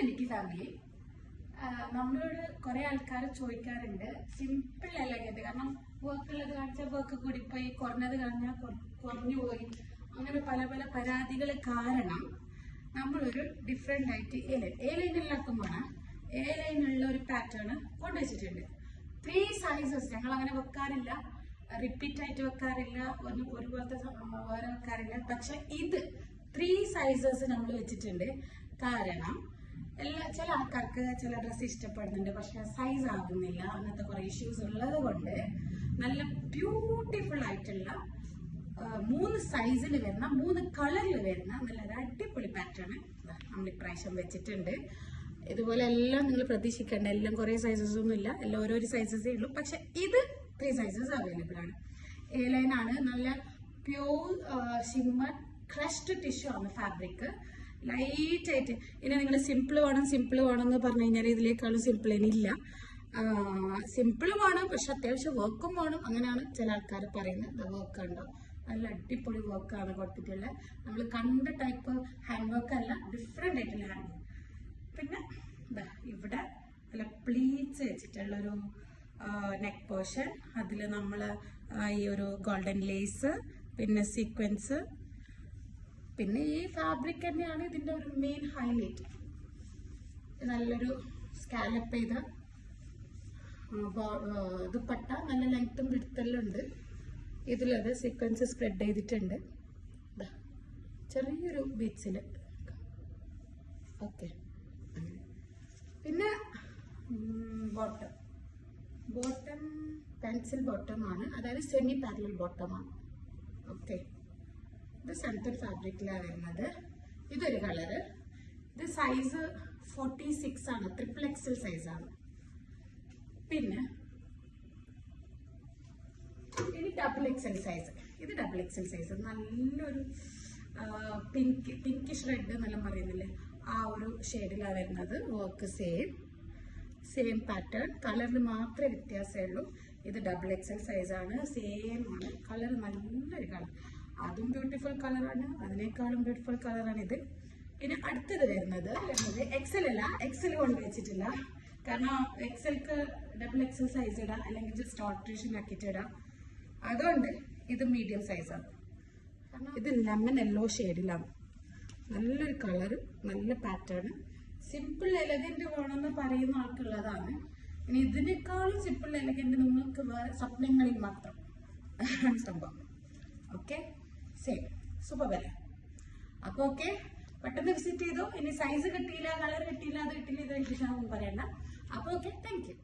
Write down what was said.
എനിക്ക് ഫാമിലി നമ്മളോട് കുറെ ആൾക്കാർ ചോദിക്കാറുണ്ട് സിമ്പിൾ എലഗന്റ്. കാരണം വർക്ക് ഉള്ളത് കാണിച്ചാൽ വർക്ക് കൂടിപ്പോയി, കുറഞ്ഞത് കാണിച്ചാൽ കുറഞ്ഞു പോയി, അങ്ങനെ പല പല പരാതികൾ കാരണം നമ്മളൊരു ഡിഫറെന്റ് ആയിട്ട് എ ലൈൻ എല്ലാവർക്കും വേണം. എ ലൈനുള്ള ഒരു പാറ്റേൺ കൊണ്ടുവച്ചിട്ടുണ്ട്. 3 സൈസസ് ഞങ്ങൾ അങ്ങനെ വെക്കാറില്ല, റിപ്പീറ്റ് ആയിട്ട് വെക്കാറില്ല, ഒരുപോലത്തെ വേറെ വെക്കാറില്ല. പക്ഷെ ഇത് 3 സൈസസ് നമ്മൾ വെച്ചിട്ടുണ്ട്. കാരണം ചില ആൾക്കാർക്ക് ചില ഡ്രസ്സ് ഇഷ്ടപ്പെടുന്നുണ്ട്, പക്ഷെ സൈസ് ആകുന്നില്ല, അങ്ങനത്തെ കുറെ ഇഷ്യൂസ് ഉള്ളത് കൊണ്ട് നല്ല ബ്യൂട്ടിഫുൾ ആയിട്ടുള്ള 3 സൈസിൽ വരുന്ന 3 കളറിൽ വരുന്ന നല്ലൊരു അടിപൊളി പാറ്റേൺ നമ്മൾ ഇപ്രാവശ്യം വെച്ചിട്ടുണ്ട്. ഇതുപോലെ എല്ലാം നിങ്ങൾ പ്രതീക്ഷിക്കേണ്ട, എല്ലാം കുറെ സൈസസ് ഒന്നും ഇല്ല, എല്ലാം ഓരോരോ സൈസസേ ഉള്ളൂ. പക്ഷെ ഇത് 3 സൈസസ് അവൈലബിൾ ആണ്. എ ലൈൻ ആണ്, നല്ല പ്യൂർ ഷിമ്മർ ക്രഷ്ഡ് ടിഷ്യൂ ആണ് ഫാബ്രിക്, ലൈറ്റ് ആയിട്ട്. ഇനി നിങ്ങൾ സിമ്പിൾ വേണം എന്ന് പറഞ്ഞു കഴിഞ്ഞാൽ ഇതിലേക്കാളും സിമ്പിൾ ഇനിയില്ല. സിമ്പിൾ വേണം, പക്ഷെ അത്യാവശ്യം വർക്കും വേണം, അങ്ങനെയാണ് ചില ആൾക്കാർ പറയുന്നത്. വർക്ക് ഉണ്ടോ, നല്ല അടിപൊളി വർക്കാണ് കൊടുത്തിട്ടുള്ളത്. നമ്മൾ കണ്ട ടൈപ്പ് ഹാൻഡ് വർക്ക് അല്ല, ഡിഫറെന്റ് ആയിട്ടുള്ള ഹാൻഡ് വർക്ക്. പിന്നെ ഇവിടെ നല്ല പ്ലീറ്റ്സ് വെച്ചിട്ടുള്ളൊരു നെക്ക് പോർഷൻ, അതിൽ നമ്മൾ ഈ ഒരു ഗോൾഡൻ ലേസ്, പിന്നെ സീക്വൻസ്, പിന്നെ ഈ ഫാബ്രിക് തന്നെയാണ് ഇതിന്റെ ഒരു മെയിൻ ഹൈലൈറ്റ്. നല്ലൊരു സ്കാലപ്പ് ചെയ്ത ദുപ്പട്ട, നല്ല ലെങ്ത്തും വിഡ്ത്തും ഉണ്ട്. ഇതിലത് സീക്വൻസ് സ്പ്രെഡ് ചെയ്തിട്ടുണ്ട് ചെറിയൊരു ബീച്ചിൽ. ഓക്കെ, പിന്നെ ബോട്ടം പെൻസിൽ ബോട്ടം ആണ്, അതായത് സെമി പാരലൽ ബോട്ടം ആണ്. ഓക്കെ, ഇത് സെൻറ്റർ ഫാബ്രിക്കിലാണ് വരുന്നത്. ഇതൊരു കളറ്. ഇത് സൈസ് 46 ആണ്, XXL സൈസാണ്. പിന്നെ ഇനി XXL സൈസ്. ഇത് XXL സൈസ്, നല്ലൊരു പിങ്കിഷ് റെഡ് എന്നെല്ലാം പറയുന്നില്ലേ, ആ ഒരു ഷെയ്ഡിലാണ് വരുന്നത്. വർക്ക് സെയിം പാറ്റേൺ, കളറിൽ മാത്രമേ വ്യത്യാസമേ ഉള്ളൂ. ഇത് XXL സൈസാണ്, സെയിം ആണ്. കളർ നല്ലൊരു കളർ, അതും ബ്യൂട്ടിഫുൾ കളറാണ്, അതിനേക്കാളും ബ്യൂട്ടിഫുൾ കളറാണ് ഇത്. ഇനി അടുത്തത് വരുന്നത് XL അല്ല, XL കൊണ്ട് വെച്ചിട്ടില്ല. കാരണം XLക്ക് XXL സൈസ് ഇടാം, അല്ലെങ്കിൽ ജസ്റ്റ് ഓൾട്രേഷൻ ആക്കിയിട്ട് ഇടാം. അതുകൊണ്ട് ഇത് മീഡിയം സൈസാണ്. കാരണം ഇത് ലെമൺ യെല്ലോ ഷെയ്ഡിലാണ്, നല്ലൊരു കളറ്, നല്ല പാറ്റേൺ. സിമ്പിൾ എലഗന്റ് വേണമെന്ന് പറയുന്ന ആൾക്കുള്ളതാണ്. ഇനി ഇതിനേക്കാളും സിമ്പിൾ എലഗന്റ് നിങ്ങൾക്ക് വേറെ സ്വപ്നങ്ങളിൽ മാത്രം സംഭവം. ഓക്കെ, സെയിം സൂപ്പർ വില. അപ്പൊ ഓക്കെ, പെട്ടെന്ന് വിസിറ്റ് ചെയ്തോ. ഇനി സൈസ് കിട്ടിയില്ല, കളർ കിട്ടിയില്ല, അത് കിട്ടിയില്ല, ഇത് കിട്ടിയില്ല പറയണ്ട. അപ്പൊ ഓക്കെ, താങ്ക് യു.